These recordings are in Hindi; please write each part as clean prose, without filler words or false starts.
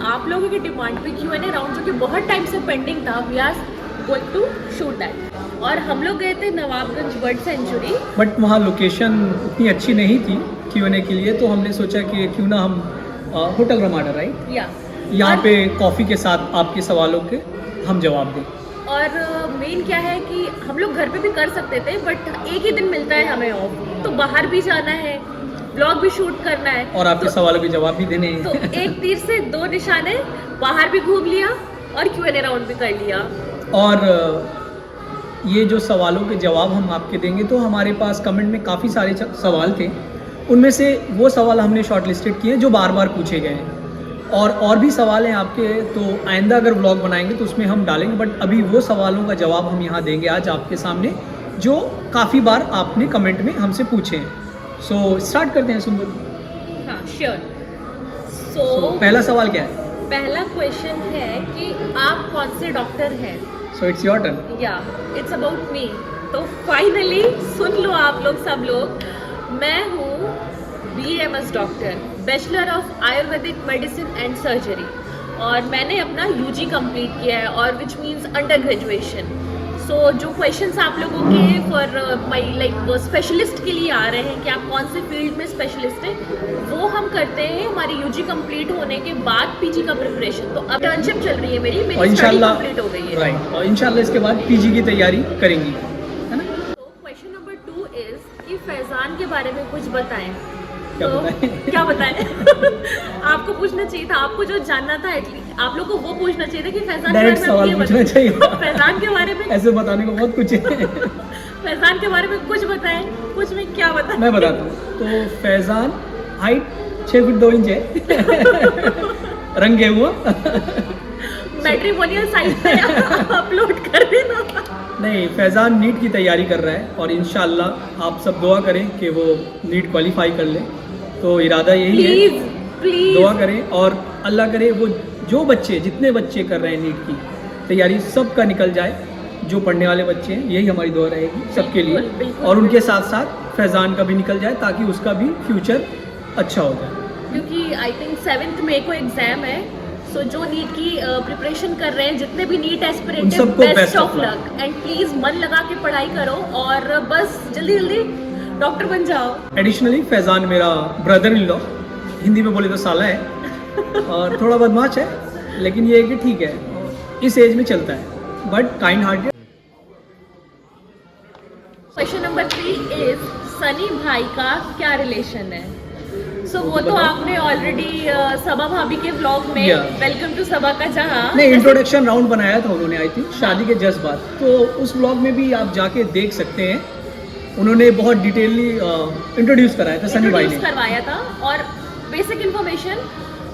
आप लोगों की डिमांड पे Q&A राउंड जो कि बहुत टाइम से पेंडिंग था, we are going to shoot that. और हम लोग गए थे नवाबगंज बर्ड सेंचुरी। बट वहाँ लोकेशन उतनी अच्छी नहीं थी Q&A के लिए, तो हमने सोचा कि क्यों ना हम होटल रमाडा, राइट, या यहाँ पे कॉफ़ी के साथ आपके सवालों के हम जवाब दें। और मेन क्या है कि हम लोग घर पे भी कर सकते थे, बट एक ही दिन मिलता है हमें ऑफ, तो बाहर भी जाना है, ब्लॉग भी शूट करना है, और आपके सवालों के जवाब भी देने हैं। तो एक तीर से दो निशाने, बाहर भी घूम लिया और Q&A राउंड भी कर लिया। और ये जो सवालों के जवाब हम आपके देंगे, तो हमारे पास कमेंट में काफ़ी सारे सवाल थे, उनमें से वो सवाल हमने शॉर्ट लिस्टेड किए जो बार बार पूछे गए हैं। और भी सवाल हैं आपके, तो आइंदा अगर व्लॉग बनाएंगे तो उसमें हम डालेंगे, बट अभी वो सवालों का जवाब हम यहाँ देंगे आज आपके सामने, जो काफ़ी बार आपने कमेंट में हमसे पूछे हैं। सो स्टार्ट करते हैं सुंदर। हाँ श्योर। सो पहला सवाल क्या है? पहला क्वेश्चन है कि आप कौन से डॉक्टर हैं? So it's your turn. या इट्स अबाउट मी। तो फाइनली सुन लो आप लोग, सब लोग, मैं हूँ BMS doctor, bachelor of Ayurvedic medicine and surgery, और मैंने अपना UG कंप्लीट किया है, और विच मीन्स अंडर ग्रेजुएशन। सो जो क्वेश्चंस आप लोगों के फॉर माई लाइक स्पेशलिस्ट के लिए आ रहे हैं कि आप कौन से फील्ड में स्पेशलिस्ट हैं, वो हम करते हैं हमारी UG कंप्लीट होने के बाद PG का प्रिपरेशन। तो अब इंटर्नशिप चल रही है मेरी स्टडी कंप्लीट हो गई है, राइट, और इंशाल्लाह इसके बाद PG की तैयारी करेंगी, है ना? तो क्वेश्चन नंबर 2 इज कि फैजान के बारे में कुछ बताएं। क्या बताएं? आपको पूछना चाहिए था, आपको जो जानना था एटलीस्ट आप लोग को वो पूछना चाहिए था कि फैजान के डायरेक्ट सवाल पूछना चाहिए। फैजान के बारे में ऐसे बताने को बहुत कुछ है। फैजान के बारे में कुछ बताएं। कुछ में क्या बताएं? मैं बताता हूँ। तो फैजान हाइट 6 फीट 2 इंच है। रंग है हुआ। मैट्रिमोनियल साइट पे अपलोड कर देना। नहीं, फैजान नीट की तैयारी कर रहा है, और इंशाल्लाह आप सब दुआ करें कि वो नीट क्वालिफाई कर ले। तो इरादा यही है, प्लीज दुआ करें, और अल्लाह करे वो जो बच्चे, जितने बच्चे कर रहे हैं नीट की तैयारी, सबका निकल जाए। जो पढ़ने वाले बच्चे हैं, यही हमारी दुआ रहेगी सबके लिए, बिल्कुल, और उनके साथ साथ फैजान का भी निकल जाए, ताकि उसका भी फ्यूचर अच्छा हो जाए। क्योंकि आई थिंक 7 मई को एग्जाम है। सो जो नीट की प्रिपरेशन कर रहे हैं, जितने भी नीट एस्पिरेंट हैं, best of luck, and please मन लगा के पढ़ाई करो, और बस जल्दी जल्दी डॉक्टर बन जाओ। एडिशनली फैजान मेरा ब्रदर इन लॉ, हिंदी में बोले तो साला है, और थोड़ा बदमाश है, लेकिन ये है कि ठीक है, इस एज में चलता है, but kind hearted. Question number 3 is Sunny भाई का क्या रिलेशन है? सो वो तो आपने ऑलरेडी सबा भाभी के व्लॉग में वेलकम टू सबा का जहां नहीं, इंट्रोडक्शन राउंड बनाया था उन्होंने, आई थिंक शादी के जस्ट बाद, तो उस व्लॉग में भी आप जाके देख सकते हैं। उन्होंने बहुत डिटेलली इंट्रोड्यूस कराया था, सनी भाई ने करवाया था। और बेसिक इन्फॉर्मेशन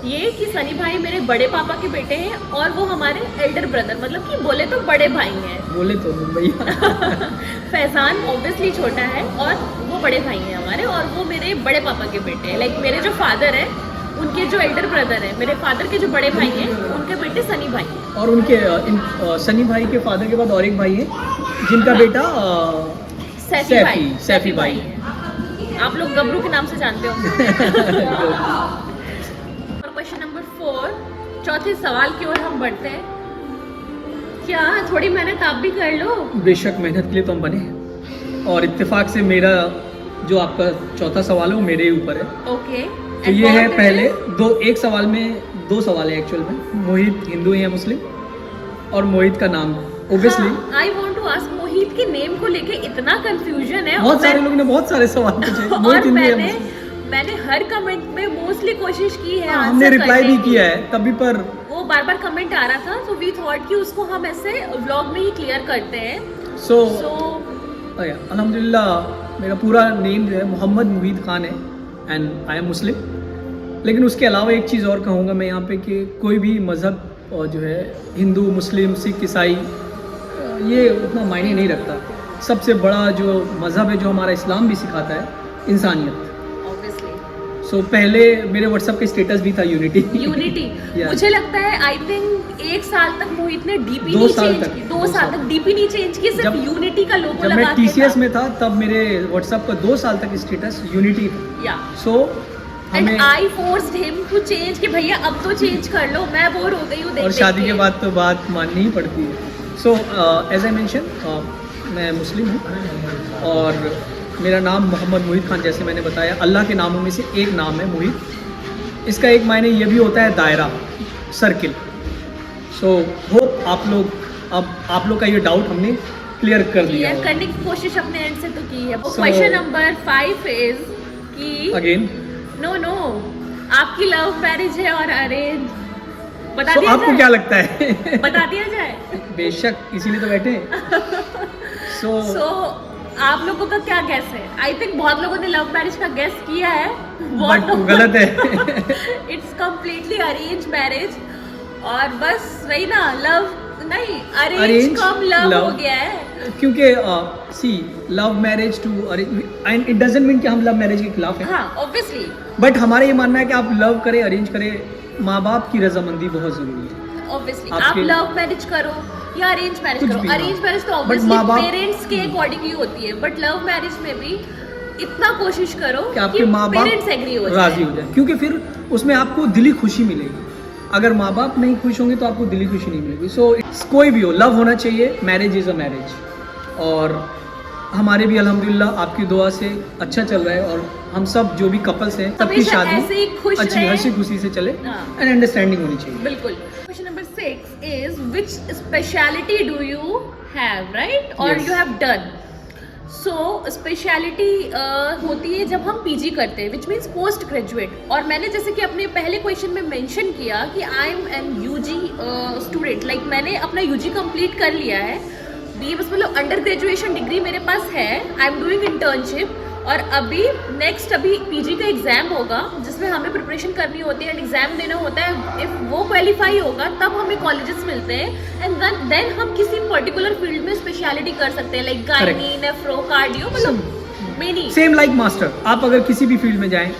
ये कि सनी भाई मेरे बड़े पापा के बेटे हैं, और वो हमारे एल्डर ब्रदर, मतलब कि बोले तो बड़े भाई हैं। बोले तो भैया। फैजान ऑब्वियसली छोटा है, और वो बड़े भाई हैं हमारे, और वो मेरे बड़े पापा के बेटे हैं। लाइक मेरे जो फादर हैं, उनके जो एल्डर ब्रदर हैं, मेरे फादर के जो बड़े भाई हैं, उनके बेटे सनी भाई हैं। और उनके सनी भाई के फादर के बाद और एक भाई है, जिनका बेटा सैफी भाई है। आप लोग गबरू के नाम से जानते हो। और क्वेश्चन नंबर 4, चौथे सवाल की ओर हम बढ़ते हैं। क्या थोड़ी मेहनत आप भी कर लो? बेशक, मेहनत के लिए तो हम बने, और इत्तेफाक से मेरा जो आपका चौथा सवाल है वो मेरे ऊपर है। ओके, तो ये है पहले एक सवाल में 2 सवाल है एक्चुअल में। मोहित हिंदू है या मुस्लिम, और मोहित का नाम obviously. I want to ask, Mohit के नेम को लेके इतना कंफ्यूजन है, बहुत सारे लोगों ने बहुत सारे सवाल पूछे। और मैंने हर कमेंट में मोस्टली कोशिश की है, हमने रिप्लाई भी किया है तभी, पर वो बार बार कमेंट आ रहा था, तो वी थॉट कि उसको हम ऐसे व्लॉग में ही क्लियर करते हैं। सो अल्हम्दुलिल्लाह मेरा पूरा नेम जो है मोहम्मद मुहीद खान है, एंड आई एम मुस्लिम। लेकिन उसके अलावा एक चीज़ और कहूँगा मैं यहाँ पे कि कोई भी मज़हब जो है, हिंदू, मुस्लिम, सिख, ईसाई, ये उतना मायने नहीं रखता। सबसे बड़ा जो मज़हब है, जो हमारा इस्लाम भी सिखाता है, इंसानियत। सो पहले मेरे व्हाट्सएप के स्टेटस भी था यूनिटी। मुझे लगता है आई थिंक 1 साल तक मोहित ने डीपी नहीं चेंज की, 2 साल तक डीपी नहीं चेंज की, सिर्फ यूनिटी का लोगो लगा के। जब मैं TCS में था तब मेरे व्हाट्सएप का 2 साल तक स्टेटस यूनिटी था। या सो एंड हमें आई फोर्स्ड हिम टू चेंज कि भैया अब तो चेंज कर लो, मैं बोर हो गई हूँ देख और देख शादी के के। बाद तो बात माननी ही पड़ती है। सो एज आई मेंशन, मैं मुस्लिम हूँ और मेरा नाम मोहम्मद मोहित खान, जैसे मैंने बताया अल्लाह के नामों में से एक नाम है मोहित। इसका एक मायने ये भी होता है दायरा, सर्किल। सो होप आप लोग का ये डाउट हमने क्लियर कर दिया क्लियर होगा। करने की कोशिश अपने एंड से तो की है। So- क्वेश्चन नंबर 5 इज कि अगेन, नो आपकी लव मैरिज है और अरेंज, बता सो दिया आपको जाए? क्या लगता है? बता दिया जाए। बेशक, इसीलिए तो बैठे हैं। सो आप लोगों का क्या गैस है? आई थिंक बहुत लोगों ने लव मैरिज का गैस किया है, बट गलत है। It's completely arrange marriage. और बस वही ना, लव नहीं, arrange Arrange, cum love love। हो गया है। क्योंकि see love marriage too and it doesn't mean कि हम लव मैरिज के खिलाफ हैं, हाँ ऑब्वियसली बट हमारा ये मानना है कि आप लव करें, अरेंज करें, माँ बाप की रजामंदी बहुत जरूरी है। ऑब्वियसली आप आपके- लव मैरिज करो या अरेंज मैरिज कुछ करो, भी, हाँ। अरेंज मैरिज तो But ऑब्वियसली माँ-बाप- पेरेंट्स के अकॉर्डिंग ही होती है, बट लव मैरिज में भी इतना कोशिश करो कि आपके माँ पेरेंट्स बाप एग्री हो राजी हो जाए, क्योंकि फिर उसमें आपको दिली खुशी मिलेगी। अगर माँ बाप नहीं खुश होंगे तो आपको दिली खुशी नहीं मिलेगी। सो कोई भी हो, लव होना चाहिए, मैरिज इज़ अ मैरिज। और हमारे भी अल्हम्दुलिल्लाह आपकी दुआ से अच्छा चल रहा है, और हम सब जो भी कपल्स हैं सबकी हमेशा ऐसे ही शादी खुश अच्छी रहे। हंसी खुशी से चले हाँ। एंड अंडरस्टैंडिंग होनी चाहिए। बिल्कुल। Question number 6 is which speciality do you have, right, और Yes. You have done. So speciality होती है जब हम पीजी करते हैं, विच मीन्स पोस्ट ग्रेजुएट। और मैंने जैसे कि अपने पहले क्वेश्चन में मेंशन किया कि I am an UG student, like मैंने अपना यूजी कंप्लीट कर लिया है। बी बस मतलब अंडर ग्रेजुएशन डिग्री मेरे पास है। आई एम डूइंग इंटर्नशिप, और अभी पीजी का एग्जाम होगा जिसमें हमें प्रिपरेशन करनी होती है एंड एग्जाम देना होता है। इफ वो क्वालिफाई होगा तब हमें कॉलेजेस मिलते हैं, एंड देन हम किसी पर्टिकुलर फील्ड में स्पेशलिटी कर सकते हैं, लाइक गायनी, नेफ्रो, कार्डियो, मतलब मेनी। सेम लाइक मास्टर, आप अगर किसी भी फील्ड में जाएं,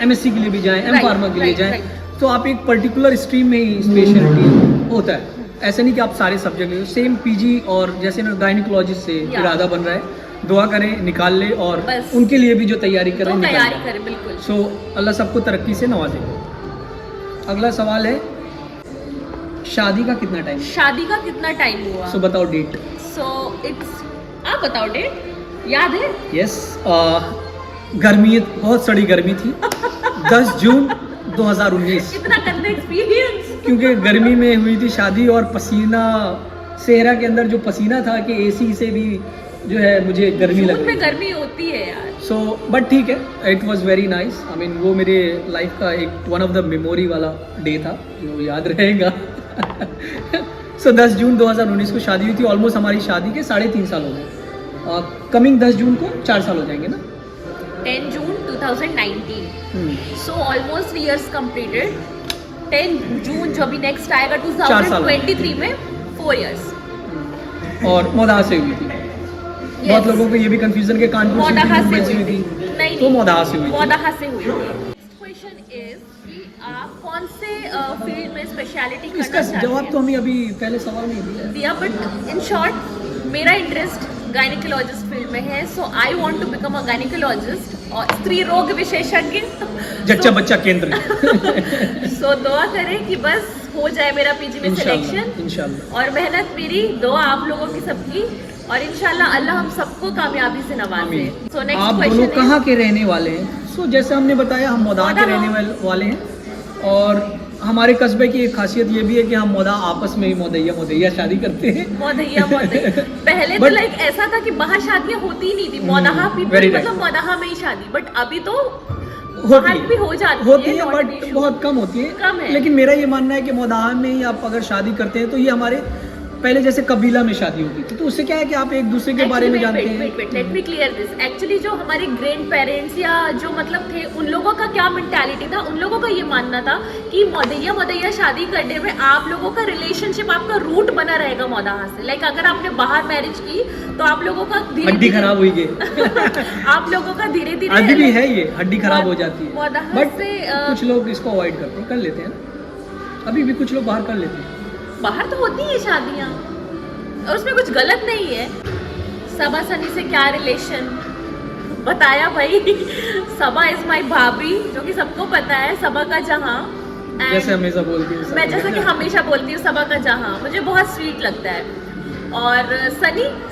एमएससी के लिए भी जाएं, एम Right, फार्मा के लिए right, जाएं, right. तो आप एक पर्टिकुलर स्ट्रीम में ही स्पेशलिटी होता है। ऐसा नहीं कि आप सारे सब्जेक्ट ले। सेम पीजी, और जैसे ना गायनिकोलॉजिस्ट से Yeah. इरादा बन रहा है, दुआ करें निकाल ले, और बस। उनके लिए भी जो तैयारी करें तो निकाल तैयारी लें। करें, बिल्कुल। सो अल्लाह सबको तरक्की से नवाजे। अगला सवाल है, शादी का कितना टाइम? शादी का कितना टाइम हुआ? सो बताओ डेट। सो इट्स, आप बताओ डेट, याद है? यस, गर्मी, बहुत सड़ी गर्मी थी। 10 जून 2019, इतना गंदा एक्सपीरियंस। क्योंकि गर्मी में हुई थी शादी, और पसीना, सेहरा के अंदर जो पसीना था कि एसी से भी जो है मुझे गर्मी जून लग में रही। गर्मी होती है यार। सो बट ठीक है, it was very nice. I mean वो मेरे लाइफ का एक वन ऑफ द मेमोरी वाला डे था जो याद रहेगा। सो 10 जून 2019 को शादी हुई थी। ऑलमोस्ट हमारी शादी के 3.5 साल हो गए। कमिंग 10 जून को 4 साल हो जाएंगे ना। 10 जून 2019, हम्म, सो ऑलमोस्ट years completed। 10 जून जो अभी नेक्स्ट आएगा 4 साल। 2023 में 4 years। और मोदाहा से हुई थी। बहुत लोगों को ये भी कंफ्यूजन के कानपुर से मोदाहा से मुंबई हुई थी, थी। नहीं, तो मोदाहा से हुई थी। मोदाहा से हुई थी। नेक्स्ट क्वेश्चन इज कि आप कौन से फील्ड में स्पेशलिटी करना इसका चाहते जवाब हैं? तो हमें अभी पहले सवाल नहीं दिया है। दिया, बट इन शॉर्ट मेरा इंटरेस्ट गायनिकोलॉजिस्ट फील्ड में है। So I want to become a gynaecologist और स्त्री रोग विशेषज्ञ। जच्चा बच्चा केंद्र। सो दुआ करें कि बस हो जाए मेरा पीजी में सिलेक्शन, इंशाल्लाह। और मेहनत मेरी, दुआ आप लोगों की सबकी, और इंशाल्लाह अल्लाह हम सबको कामयाबी से नवाजे। आमीन। सो आप नेक्स्ट दोनों क्वेश्चन कहाँ के रहने वाले हैं? सो जैसे हमने बताया, हम मोदाहा के मोदाहा। रहने वाले हैं, और हमारे कस्बे की एक खासियत ये भी है कि हम मोदाहा आपस में ही मोदैया शादी करते हैं। मोदैया पहले तो But- लाइक ऐसा था कि बाहर शादियां होती ही नहीं थी, मोदाहा very पीपल right. मतलब मोदाहा में ही शादी, बट अभी तो होती बाहर भी हो जाती होती है, not an बट issue। बहुत कम होती कम है। है। लेकिन मेरा ये मानना है कि मोदाहा में ही आप अगर शादी करते हैं तो ये हमारे पहले जैसे कबीला में शादी होती थी, तो उससे क्या है कि आप एक दूसरे के बारे में जानते हैं। Let me clear this. Actually जो हमारे ग्रैंड पेरेंट्स या जो मतलब थे, उन लोगों का क्या मेंटालिटी था, उन लोगों का ये मानना था कि मोदैया शादी करने में आप लोगों का रिलेशनशिप, आपका रूट बना रहेगा मोदाहा से। लाइक अगर आपने बाहर मैरिज की तो आप लोगों का हड्डी खराब हुई गई। आप लोगों का धीरे धीरे अभी भी है, ये हड्डी खराब हो जाती है, मोदाहा बट से कुछ लोग इसको अवॉइड करते हैं, कर लेते हैं ना। अभी भी कुछ लोग बाहर कर लेते हैं। बाहर तो होती है शादियाँ, और उसमें कुछ गलत नहीं है। सब आसानी से क्या रिलेशन, बताया भाई, सबा इज माई भाभी, जो कि सबको पता है, सबा का जहां। जैसे हमेशा बोलती हूँ मैं जैसा कि हमेशा बोलती हूँ, सबा का जहां मुझे बहुत स्वीट लगता है। और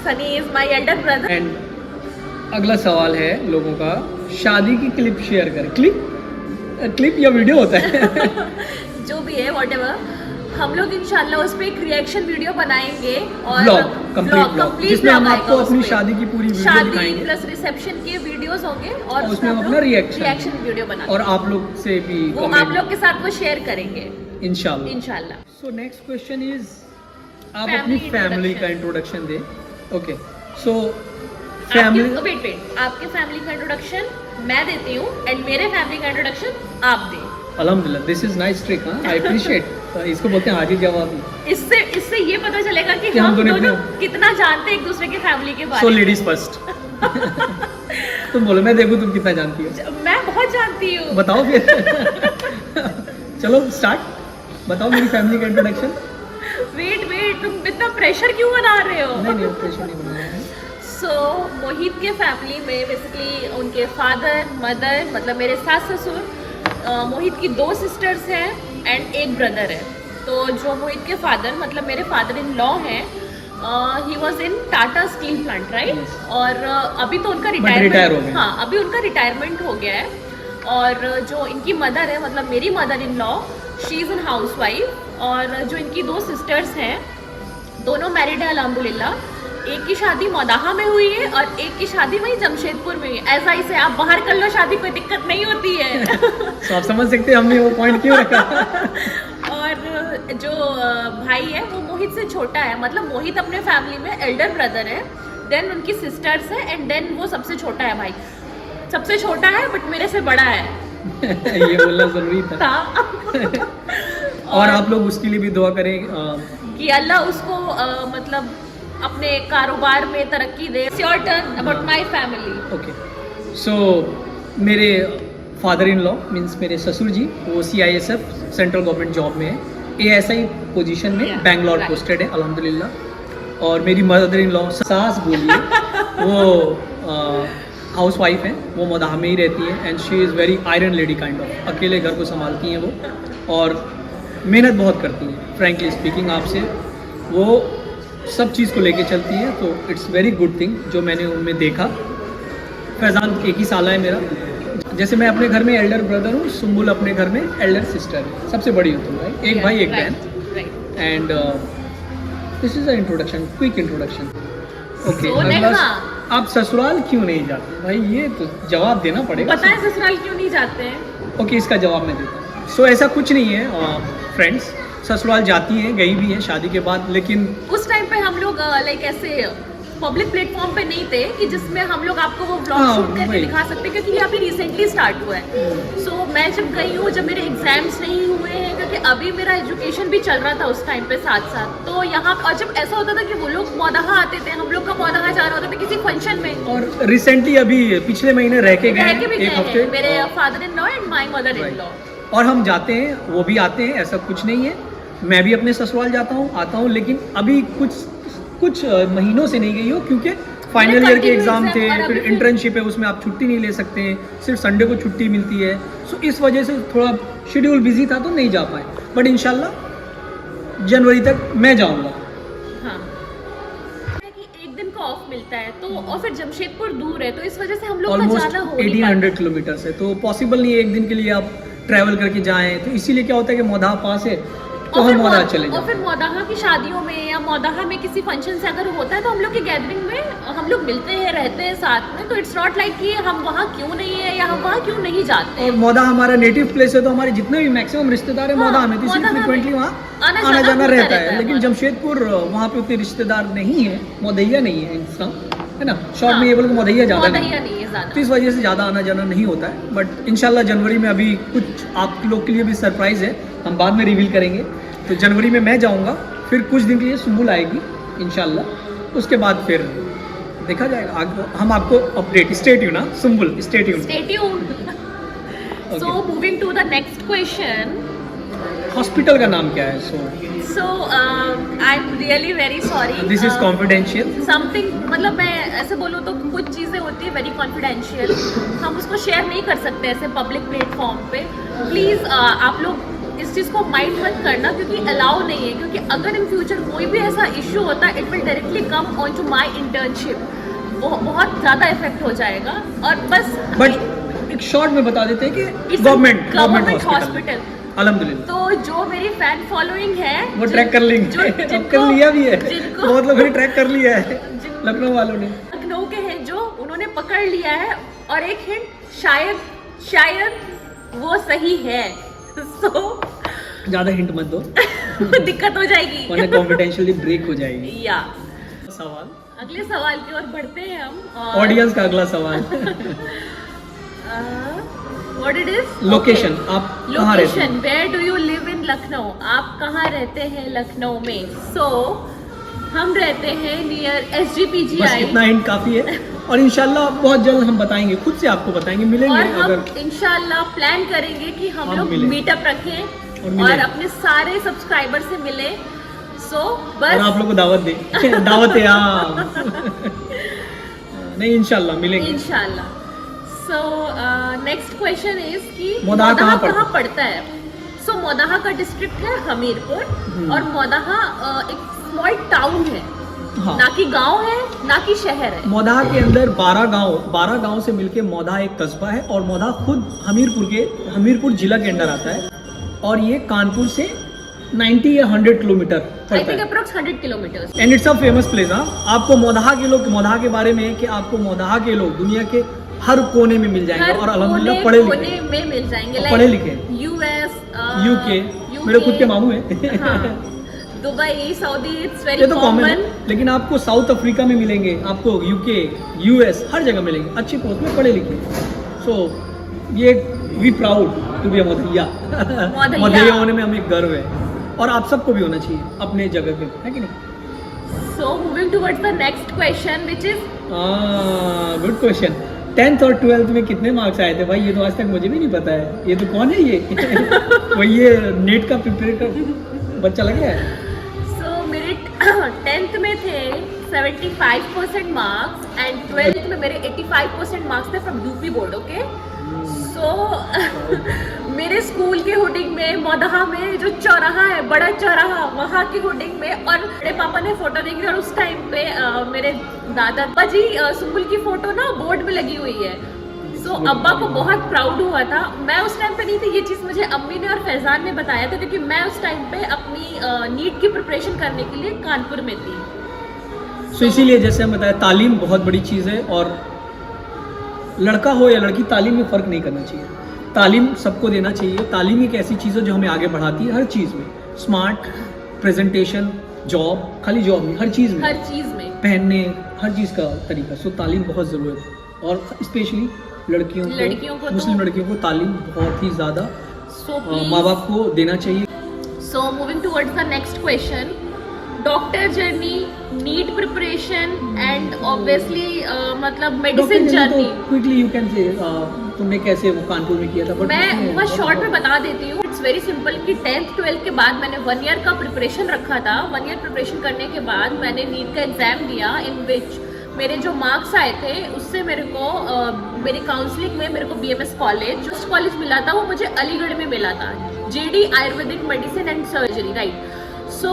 Sunny is my elder brother. And अगला सवाल है लोगों का, शादी की क्लिप शेयर करें। क्लिप या वीडियो होता है जो भी है व्हाटएवर, हम लोग इंशाल्लाह उस पे एक रिएक्शन वीडियो बनाएंगे और ब्लॉग, कंप्लीट जिसमें हम आपको अपनी शादी की पूरी वीडियो शादी दिखाएंगे प्लस रिसेप्शन के वीडियोस होंगे और उसमें हम अपना रिएक्शन वीडियो बनाएंगे और आप लोग से भी वो आप लोग के साथ वो शेयर करेंगे इंशाल्लाह। इंशाल्लाह। सो नेक्स्ट क्वेश्चन इज, आप Family अपनी फैमिली का इंट्रोडक्शन दें। ओके, सो फैमिली, वेट आपके फैमिली का इंट्रोडक्शन मैं देती हूँ एंड मेरे फैमिली का इंट्रोडक्शन आप दें। अल्हम्दुलिल्लाह, this is nice trick. I appreciate. इसको बोलते हैं हाजिर जवाब। इससे ये पता चलेगा कि कि हम हम दोनों कितना जानते हैं एक दूसरे के फैमिली के बारे सो में। लेडीज फर्स्ट तुम बोलो, मैं देखूं तुम कितना जानती हो। मैं बहुत जानती हूँ। बताओ फिर चलो स्टार्ट, बताओ मेरी फैमिली का इंट्रोडक्शन। वेट तुम इतना प्रेशर क्यों बना रहे हो? नहीं प्रेशर नहीं बना है। सो मोहित के फैमिली में बेसिकली उनके फादर मदर, मतलब मेरे सास ससुर, मोहित की 2 सिस्टर्स हैं एंड एक ब्रदर है। तो जो मोहित के फादर, मतलब मेरे फादर इन लॉ हैं, he was in Tata steel plant, right? Yes. और अभी तो उनका retire हो रिटायरमेंट, गए। हाँ अभी उनका रिटायरमेंट हो गया है। और जो इनकी मदर है, मतलब मेरी mother in law, she is an house wife. और जो इनकी 2 सिस्टर्स हैं, दोनों मैरिड है अल्हम्दुलिल्लाह। एक की शादी मौदाहा में हुई है और एक की शादी वही जमशेदपुर में हुई है। ऐसा ही से आप बाहर कर लो शादी, कोई दिक्कत नहीं होती है। तो आप समझ सकते हैं हमने वो पॉइंट क्यों रखा। और जो भाई है वो मोहित से छोटा है, मतलब मोहित अपने फैमिली में एल्डर ब्रदर है, देन उनकी सिस्टर्स है एंड देन वो सबसे छोटा है भाई। सबसे छोटा है बट मेरे से बड़ा है। ये बोलना जरूरी था। और आप लोग उसके लिए भी दुआ करें कि अल्लाह उसको मतलब अपने कारोबार में तरक्की दे। Your turn about my family. Okay, so मेरे फादर इन लॉ मीन्स मेरे ससुर जी, वो CISF सेंट्रल गवर्नमेंट जॉब में है, ASI पोजीशन में, Yeah, बैंगलोर right. पोस्टेड है अल्हम्दुलिल्लाह। और मेरी मदर इन लॉ, सास बोलिए, वो हाउस वाइफ है, वो मदाह में ही रहती है and she is very iron lady kind of, अकेले घर को संभालती हैं वो और मेहनत बहुत करती हैं। फ्रैंकली स्पीकिंग आपसे, वो सब चीज़ को लेके चलती है, तो इट्स वेरी गुड थिंग जो मैंने उनमें देखा। फैज़ान 1 ही साल है मेरा। जैसे मैं अपने घर में एल्डर ब्रदर हूँ, सुम्बुल अपने घर में एल्डर सिस्टर है, सबसे बड़ी होती है, एक भाई एक बहन। And this is the introduction, quick introduction. Okay, आप ससुराल क्यों नहीं जाते भाई? ये तो जवाब देना पड़ेगा। पता है ससुराल क्यों नहीं जाते हैं? ओके, इसका जवाब मैं देता हूँ। सो ऐसा कुछ नहीं है फ्रेंड्स, ससुराल जाती हैं, गई भी हैं शादी के बाद, लेकिन उस टाइम पे हम लोग लाइक ऐसे पब्लिक प्लेटफॉर्म पे नहीं थे कि जिसमें हम लोग आपको वो व्लॉग हाँ, शूट करके वही। दिखा सकते, क्योंकि ये अभी रिसेंटली स्टार्ट हुआ है। सो मैं जब गई हूँ, जब मेरे एग्जाम्स नहीं हुए हैं, क्योंकि अभी मेरा एजुकेशन भी चल रहा था उस टाइम पे साथ साथ, तो यहाँ और जब ऐसा होता था कि वो लोग मौदाहा आते थे, हम लोग का मौदाहा जा रहा होता था किसी फंक्शन में। और रिसेंटली अभी पिछले महीने रह के रह के भी गए गए एक हफ्ते, हैं मेरे father in law and my mother in law. और हम जाते हैं, वो भी आते हैं, ऐसा कुछ नहीं है। मैं भी अपने ससुराल जाता हूँ, आता हूँ, लेकिन अभी कुछ महीनों से नहीं गई हूँ, क्योंकि फाइनल ईयर के एग्ज़ाम थे, फिर इंटर्नशिप है, उसमें आप छुट्टी नहीं ले सकते हैं, सिर्फ संडे को छुट्टी मिलती है। सो इस वजह से थोड़ा शेड्यूल बिजी था तो नहीं जा पाए, बट इंशाल्लाह जनवरी तक मैं जाऊँगा। हाँ, कि एक दिन का ऑफ मिलता है तो, और फिर जमशेदपुर दूर है, तो इस वजह से हम लोग का ऑलमोस्ट जाना हो नहीं 1800 किलोमीटर्स है, तो पॉसिबल नहीं है एक दिन के लिए आप ट्रैवल करके जाएं। तो इसीलिए क्या होता है कि मौदाह पास है, तो हम मौदाह चले और जाते फिर मौदाहा की शादियों में या मौदाहा में किसी फंक्शन से अगर होता है तो हम लोग की गैदरिंग में हम लोग मिलते हैं, रहते हैं साथ में। तो इट्स नॉट लाइक कि हम वहाँ क्यों नहीं है या हम वहाँ क्यों नहीं जाते। और मौदाह हमारा नेटिव प्लेस है, तो हमारे जितने भी मैक्सिमम रिश्तेदार हैं हाँ, मौदाह में, तो इसलिए मौदाहा में फ्रिक्वेंटली वहाँ आना आना जाना होता रहता है। लेकिन वहाँ। जमशेदपुर वहाँ पे उतने रिश्तेदार नहीं है, मौदैया नहीं है इंसान, है ना, शॉर्ट में ये बोल के मौदैया ज़्यादा मौदाहिया नहीं नहीं है तो ज़्यादा। इस वजह से ज़्यादा आना जाना नहीं होता है। बट इंशाल्लाह जनवरी में अभी कुछ आप लोग के लिए भी सरप्राइज़ है, हम बाद में रिवील करेंगे। तो जनवरी में मैं जाऊँगा, फिर कुछ दिन के लिए सुम्बुल आएगी इंशाल्लाह, उसके बाद फिर देखा जाएगा। हम आपको अपडेट, स्टे ट्यून ना Sumbul, stay tune. Stay tuned. So moving to the next question. Hospital का नाम क्या है? So I'm really very sorry. This is confidential. Something मतलब मैं ऐसे बोलूँ तो कुछ चीज़ें होती है वेरी कॉन्फिडेंशियल, हम उसको शेयर नहीं कर सकते ऐसे पब्लिक प्लेटफॉर्म पे। प्लीज़ आप लोग इस चीज़ को माइंड मत करना, क्योंकि अलाउ नहीं है, क्योंकि अगर इन फ्यूचर कोई भी ऐसा इशू होता है, it will directly come on to my internship, वो बहुत ज़्यादा इफेक्ट हो जाएगा। और बस बट एक शॉर्ट में बता देते हैं कि It's a government government hospital। अल्हम्दुलिल्लाह तो जो मेरी फैन फॉलोइंग है वो ट्रैक कर लेंगे। अब कर लिया भी है, जिनको बहुत लोगों ने ट्रैक कर लिया है, लखनऊ वालों ने। लखनऊ के हैं जो, उन्होंने पकड़ लिया है। और एक हिंट, शायद वो सही है। सो ज्यादा हिंट मत दो दिक्कत हो जाएगी वरना कॉन्फिडेंशियली ब्रेक हो जाएगी। या सवाल, अगले सवाल की ओर बढ़ते हैं हम। ऑडियंस का अगला सवाल। What it is? लोकेशन, आप कहाँ रहते हैं? Location, where do you live in Lucknow? आप कहाँ रहते हैं लखनऊ में? सो हम रहते हैं नियर बस SGPGI। इतना हिंट काफी है, और इंशाल्लाह बहुत जल्द हम बताएंगे, खुद से आपको बताएंगे, मिलेंगे। और हम अगर इंशाल्लाह प्लान करेंगे कि हम लोग मिलें। मीटअप रखें और और मिलें। अपने सारे सब्सक्राइबर से मिले। सो और बस आप लोग को दावत दे दावत है नहीं, इंशाल्लाह मिलेंगे। इंशाल्लाह। सो नेक्स्ट क्वेश्चन इज कि मोदाहा कहाँ कहाँ पड़ता है? सो मोदाहा का डिस्ट्रिक्ट है हमीरपुर, और मोदाहा एक स्मॉल टाउन है, हाँ। ना कि गांव है ना कि शहर है। मोदाहा के अंदर 12 गांव से मिलके मोदाहा एक कस्बा है, और मोदाहा खुद हमीरपुर जिला के अंदर आता है, और ये कानपुर से 90 या 100 किलोमीटर आई पड़ता थिंक है। Approx 100 kilometres. And it's a famous place. हाँ, आपको मोदाहा के बारे में कि आपको मोदाहा के लोग दुनिया के हर कोने में मिल जाएंगे, और अल्हम्दुलिल्लाह पढ़े लिखे, कोने में मिल जाएंगे। पढ़े लिखे। US, UK, मेरे खुद के मामू हैं। हाँ, दुबई, सऊदी, इट्स ये वेरी तो कॉमन है, कॉमन। लेकिन आपको साउथ अफ्रीका में मिलेंगे, आपको UK, US हर जगह मिलेंगे, अच्छे पोस्ट में पढ़े लिखे। सो ये we proud to be a Modahiya. Modahiya होने में हमें गर्व है, और आप सबको भी होना चाहिए अपने जगह पे, है कि नहीं? सो moving towards the next question which is, good question. 10th और 12th में कितने मार्क्स आए थे भाई? ये तो आज तक मुझे भी नहीं पता है। ये तो कौन है ये? वो ये नेट का प्रिपेयर कर बच्चा लग गया है। सो मेरे 10th में थे 75% मार्क्स, एंड 12th में मेरे 85% मार्क्स थे from UP board. Okay, so मेरे स्कूल के होर्डिंग में मोदाहा में जो चौराहा है, बड़ा चौराहा, वहाँ की होर्डिंग में, और मेरे पापा ने फोटो देखी, और उस टाइम पे मेरे दादा जी सुम्बुल की फोटो ना बोर्ड में लगी हुई है। सो अब्बा को बहुत प्राउड हुआ था। मैं उस टाइम पे नहीं थी, ये चीज़ मुझे अम्मी ने और फैजान ने बताया था, क्योंकि मैं उस टाइम पे अपनी नीट की प्रिपरेशन करने के लिए कानपुर में थी। सो इसीलिए जैसे हम बताया, तालीम बहुत बड़ी चीज़ है, और लड़का हो या लड़की, तालीम में फ़र्क नहीं करना चाहिए। तालीम सबको देना चाहिए। तालीम एक ऐसी चीज़ है जो हमें आगे बढ़ाती है हर चीज़ में, स्मार्ट, प्रेजेंटेशन, जॉब, खाली जॉब नहीं, हर चीज़ में, हर चीज़ में, पहनने, हर चीज़ का तरीका। सो तालीम बहुत ज़रूरत है, और स्पेशली लड़कियों को मुस्लिम लड़कियों को तालीम बहुत ही ज़्यादा माँ बाप को देना चाहिए। So moving towards the next question, doctor journey, NEET preparation, and obviously मतलब medicine journey. Quickly you can say तुमने कैसे वो कानपुर में किया था? बट मैं बहुत शॉर्ट में बता देती हूँ। इट्स वेरी सिंपल कि 10th 12th के बाद मैंने 1 ईयर का प्रिपरेशन रखा था। 1 ईयर प्रिपरेशन करने के बाद मैंने नीट का एग्ज़ाम दिया, इन विच मेरे जो मार्क्स आए थे उससे मेरे को मेरी काउंसलिंग में मेरे को BMS कॉलेज, जो कॉलेज मिला था वो मुझे अलीगढ़ में मिला था, JD Ayurvedic medicine and surgery, right. So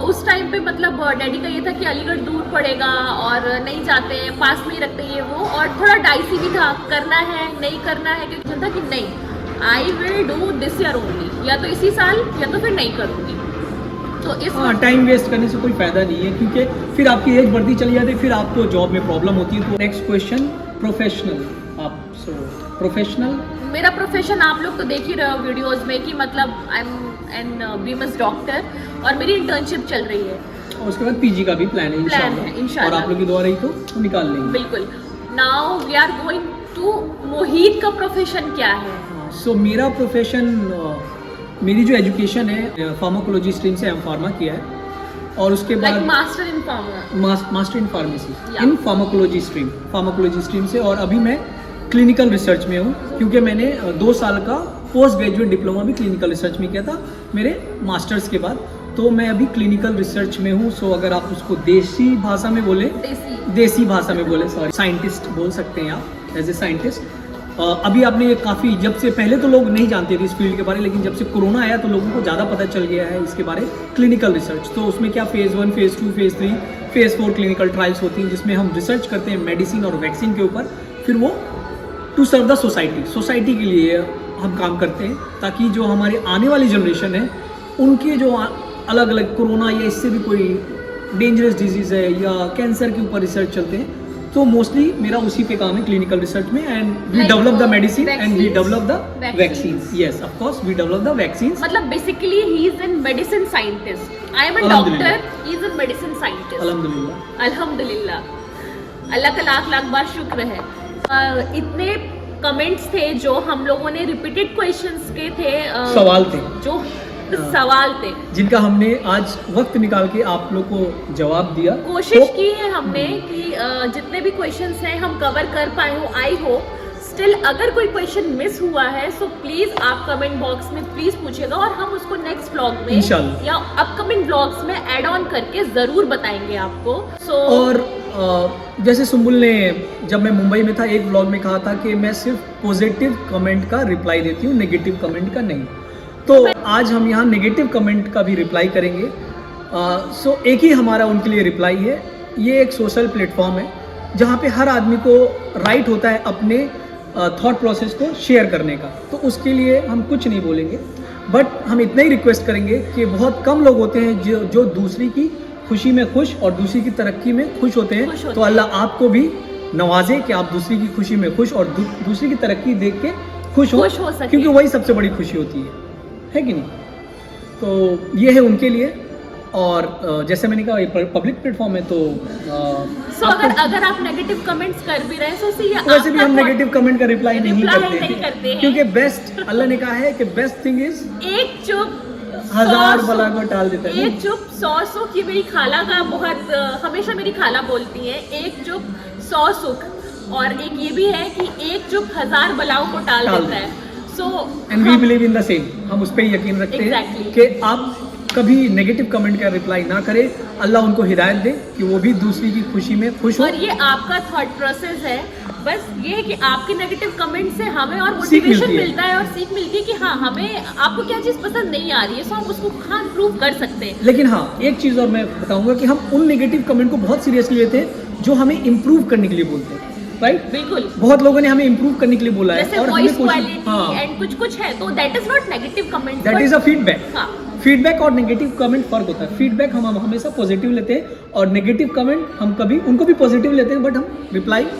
उस टाइम पे मतलब डैडी का ये था कि अलीगढ़ दूर पड़ेगा और नहीं जाते हैं, पास में ही रखते हैं ये वो, और थोड़ा डाइसी भी था, करना है नहीं करना है, क्योंकि था कि नहीं, I will do this year only, या तो इसी साल या तो फिर नहीं करूँगी। तो इस टाइम वेस्ट करने से कोई फायदा नहीं है, क्योंकि फिर आपकी एज बढ़ती चली जाती है, फिर आपको जॉब में प्रॉब्लम होती है। तो नेक्स्ट क्वेश्चन, प्रोफेशनल। आप प्रोफेशनल, मेरा प्रोफेशन आप लोग तो देख ही रहे हो वीडियोस में कि मतलब I am an BMS doctor, और मेरी इंटर्नशिप चल रही है, और उसके बाद PG का भी प्लान है इंशाल्लाह, और आप लोग की दुआ रही तो निकाल लेंगे। बिल्कुल। Now we are going to Mohit का प्रोफेशन क्या है? सो मेरा प्रोफेशन, मेरी जो एजुकेशन है फार्माकोलॉजी स्ट्रीम से एम फार्मा किया है, और उसके बाद master in pharma, master in pharmacy in pharmacology stream से, और अभी मैं क्लिनिकल रिसर्च में हूँ, क्योंकि मैंने 2 साल का पोस्ट ग्रेजुएट डिप्लोमा भी क्लिनिकल रिसर्च में किया था मेरे मास्टर्स के बाद। तो मैं अभी क्लिनिकल रिसर्च में हूँ। सो अगर आप उसको देसी भाषा में बोले, देसी भाषा में बोले, सॉरी, साइंटिस्ट बोल सकते हैं आप, एज ए साइंटिस्ट। अभी आपने ये काफ़ी, जब से पहले तो लोग नहीं जानते थे इस फील्ड के बारे, लेकिन जब से कोरोना आया तो लोगों को ज़्यादा पता चल गया है इसके बारे, क्लिनिकल रिसर्च। तो उसमें क्या phase 1, phase 2, phase 3, phase 4 clinical trials होती हैं, जिसमें हम रिसर्च करते हैं मेडिसिन और वैक्सीन के ऊपर। फिर वो टू सर्व द सोसाइटी के लिए हम काम करते हैं, ताकि जो हमारी आने वाली जनरेशन है उनके जो अलग अलग कोरोना या इससे भी कोई डेंजरस डिजीज़ है या कैंसर के ऊपर रिसर्च चलते हैं, तो मोस्टली मेरा उसी पे काम है क्लिनिकल रिसर्च में। And we develop the medicine and we develop the vaccines. Yes, of course we develop the vaccines. मतलब basically he is in medicine scientist, I am a doctor, he is in medicine scientist. अल्हम्दुलिल्लाह, अल्हम्दुलिल्लाह, अल्लाह का लाख लाख बार शुक्र है। इतने कमेंट्स थे जो हम लोगों ने रिपीटेड क्वेश्चंस के थे, सवाल थे, जो सवाल थे, जिनका हमने आज वक्त निकाल के आप लोग को जवाब दिया। कोशिश की है हमने कि जितने भी क्वेश्चंस हैं हम कवर कर पाए हो। आई होप स्टिल अगर कोई क्वेश्चन मिस हुआ है सो प्लीज आप कमेंट बॉक्स में प्लीज पूछिएगा, और हम उसको नेक्स्ट व्लॉग में इंशाल्लाह या अपकमिंग व्लॉग्स में ऐड ऑन करके जरूर बताएंगे आपको। और जैसे सुम्बुल ने, जब मैं मुंबई में था, एक व्लॉग में कहा था कि मैं सिर्फ पॉजिटिव कमेंट का रिप्लाई देती हूँ, नेगेटिव कमेंट का नहीं। तो आज हम यहाँ नेगेटिव कमेंट का भी रिप्लाई करेंगे। सो एक ही हमारा उनके लिए रिप्लाई है। ये एक सोशल प्लेटफॉर्म है जहाँ पे हर आदमी को राइट होता है अपने थॉट प्रोसेस को शेयर करने का। तो उसके लिए हम कुछ नहीं बोलेंगे, बट हम इतना ही रिक्वेस्ट करेंगे कि बहुत कम लोग होते हैं जो दूसरी की खुशी में खुश और दूसरी की तरक्की में खुश होते हैं। तो अल्लाह आपको भी नवाजे कि आप दूसरी की खुशी में खुश और दूसरी की तरक्की देख के खुश हो सके, क्योंकि वही सबसे बड़ी खुशी होती है कि नहीं। तो ये है उनके लिए। और जैसे मैंने कहा ये पब्लिक प्लेटफॉर्म है, तो अगर आप नेगेटिव कमेंट्स कर भी रहे हैं, वैसे भी हम नेगेटिव कमेंट का रिप्लाई नहीं करते हैं, क्योंकि बेस्ट, अल्लाह ने कहा है कि बेस्ट थिंग इज एक चुप 1000 बला को टाल देता है। एक चुप 100 सुख, ये मेरी खाला का बहुत हमेशा मेरी खाला बोलती है, एक चुप 100 सुख। और एक ये भी है कि एक चुप 1000 बलाओं को टाल देता है। And we believe in the same, हम उस पर यकीन रखते हैं कि आप कभी नेगेटिव कमेंट का रिप्लाई ना करें। अल्लाह उनको हिदायत दे कि वो भी दूसरी की खुशी में खुश हो। और ये आपका थॉट प्रोसेस है, बस ये है कि आपके नेगेटिव कमेंट से हमें और मोटिवेशन मिलता है और सीख मिलती है कि हाँ, हमें आपको क्या चीज़ पसंद नहीं आ रही है, सो हम उसको हाँ प्रूव कर सकते हैं। लेकिन हाँ, एक चीज़ और मैं बताऊंगा कि हम उन नेगेटिव कमेंट को बहुत सीरियसली लेते हैं जो हमें इम्प्रूव करने के लिए बोलते हैं। राइट, बिल्कुल। बहुत लोगों ने हमें इम्प्रूव करने के लिए बोला है, और वॉइस क्वालिटी एंड कुछ है, तो that is not negative comment, that is a feedback. Feedback और नेगेटिव कमेंट फर्क होता है। फीडबैक हम हमेशा पॉजिटिव लेते हैं, और नेगेटिव कमेंट हम कभी उनको भी पॉजिटिव लेते हैं, बट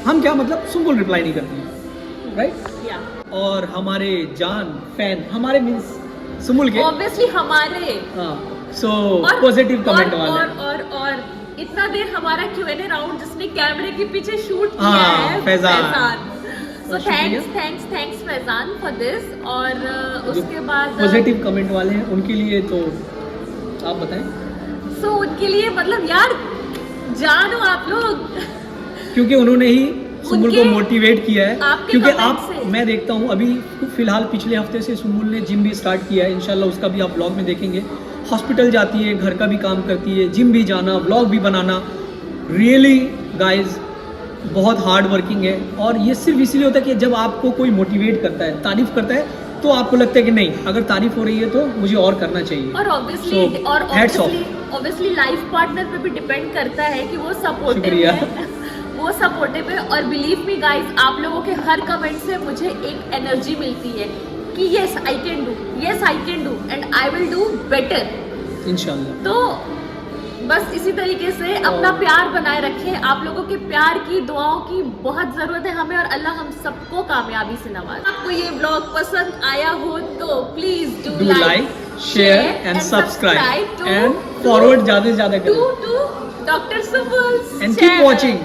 हम क्या मतलब सिंपल रिप्लाई नहीं करते हैं, राइट। और हमारे जान फैन, हमारे मींस सुमुल के ऑब्वियसली हमारे, सो पॉजिटिव कमेंट वाले। और इतना देर हमारा Q&A राउंड जिसने कैमरे के पीछे शूट किया है, Faizan. So thanks Faizan for this. और उसके बाद पॉजिटिव कमेंट वाले हैं उनके लिए तो आप बताएं। सो उनके लिए मतलब यार जानो आप लोग, क्योंकि उन्होंने ही सुमुल को मोटिवेट किया है। क्योंकि मैं देखता हूँ अभी फिलहाल पिछले हफ्ते से सुमुल ने जिम भी स्टार्ट किया है, इंशाल्लाह उसका भी आप ब्लॉग में देखेंगे। हॉस्पिटल जाती है, घर का भी काम करती है, जिम भी जाना, ब्लॉग भी बनाना। रियली गाइज बहुत हार्ड वर्किंग है। और ये सिर्फ इसलिए होता है कि जब आपको कोई मोटिवेट करता है, तारीफ करता है, तो आपको लगता है कि नहीं, अगर तारीफ हो रही है तो मुझे और करना चाहिए। और ऑब्वियसली लाइफ पार्टनर पे भी डिपेंड करता है कि वो सपोर्टिव है, वो सपोर्टिव है। और बिलीव मी गाइज, आप लोगों के हर कमेंट से मुझे एक एनर्जी मिलती है कि yes I can do and I will do better इंशाल्लाह। तो बस इसी तरीके से अपना प्यार बनाए रखें। आप लोगों के प्यार की, दुआओं की बहुत ज़रूरत है हमें, और अल्लाह हम सबको कामयाबी से नवाजे। आपको ये ब्लॉग पसंद आया हो तो please do like, share and subscribe and forward ज़्यादा से ज़्यादा to doctor Sumul and keep watching.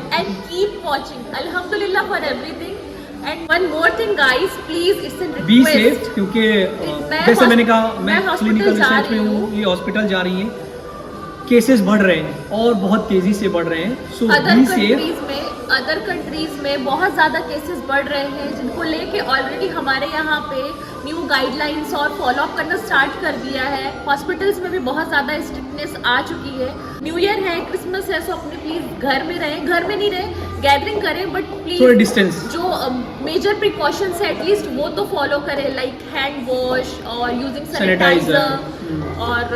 अल्हम्दुलिल्लाह for everything. And one more thing guys, please it's an request, be safe. क्योंकि जैसे मैंने कहा, मैं क्लिनिकल रिसर्च में हूँ, ये हॉस्पिटल जा रही हैं, केसेस बढ़ रहे हैं और बहुत तेजी से बढ़ रहे हैं। सो बी सेफ। अदर कंट्रीज में बहुत ज़्यादा केसेस बढ़ रहे हैं, जिनको लेके ऑलरेडी हमारे यहाँ पे न्यू गाइडलाइंस और फॉलो अप करना स्टार्ट कर दिया है। हॉस्पिटल्स में भी बहुत ज़्यादा स्ट्रिक्टनेस आ चुकी है। न्यू ईयर है, क्रिसमस है, सो अपने प्लीज़ घर में रहें, घर में नहीं रहें, गैदरिंग करें, बट प्लीज़ थोड़ा डिस्टेंस, जो मेजर प्रिकॉशंस है एटलीस्ट वो तो फॉलो करें, लाइक हैंड वॉश और यूजिंग सैनिटाइजर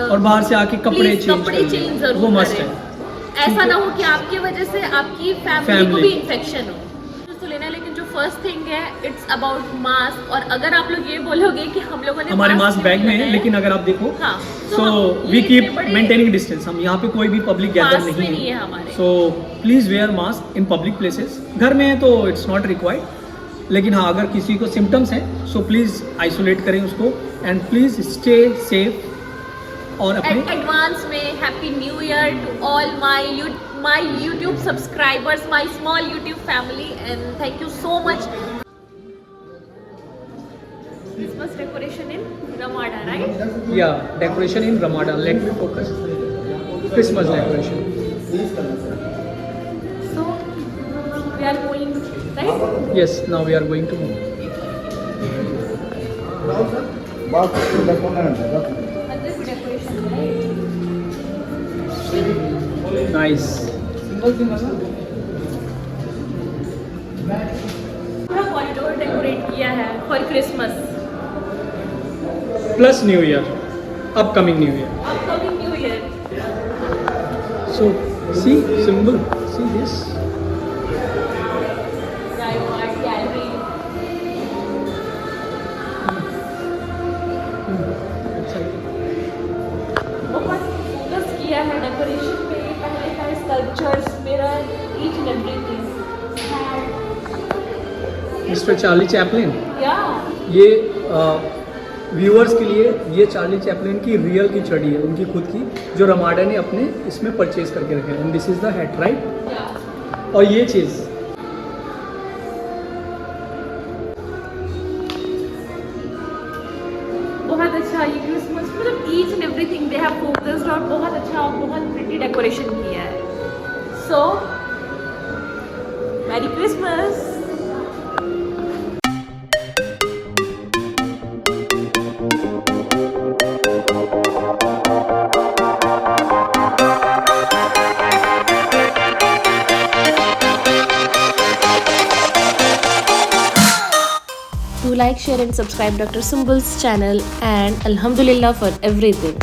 और बाहर से आके कपड़े चेंज जरूर वो मस्ट करें। है। ऐसा ना हो कि आपकी वजह से आपकी फैमिली को Family। भी इन्फेक्शन हो तो लेना। लेकिन जो फर्स्ट थिंग है इट्स अबाउट मास्क। और अगर आप लोग ये बोलोगे कि हम लोगों ने हमारे मास्क बैग में नहीं है, लगाए, लेकिन अगर आप देखो हाँ, so we keep maintaining distance. हम यहाँ पे कोई भी पब्लिक गैदर मास्क नहीं नहीं है है, हमारे। So please wear mask in public places. घर में है तो इट्स नॉट रिक्वायर्ड, लेकिन हाँ अगर किसी को सिम्टम्स हैं सो प्लीज आइसोलेट करें उसको एंड प्लीज स्टे सेफ। और अपने एडवांस में happy new year to all my YouTube subscribers, my small YouTube family, and thank you so much. Christmas decoration in Ramada, right? या decoration in Ramada, let me focus Christmas decoration. So we are going, right? Yes, now we are going to move. This decoration, right? Nice. पूरा कॉरिडोर डेकोरेट किया है for Christmas, plus new year, upcoming new year. Upcoming new year. So see symbol, see this. Art gallery. बहुत फोकस किया है डेकोरेशन पे। पहले का sculptures, mirror, each and everything. Mister Charlie Chaplin, या ये व्यूअर्स के लिए ये चार्ली चैपलिन की रियल की छड़ी है, उनकी खुद की, जो रमाडा ने अपने इसमें परचेज करके रखे हैं। This is the head, right? या और ये चीज़ बहुत अच्छा। ये क्रिसमस मतलब each and everything they have focused और बहुत अच्छा और बहुत प्रिटी डेकोरेशन किया है। So merry Christmas. Do like, share and subscribe Dr. Sumbul's channel, and Alhamdulillah for everything.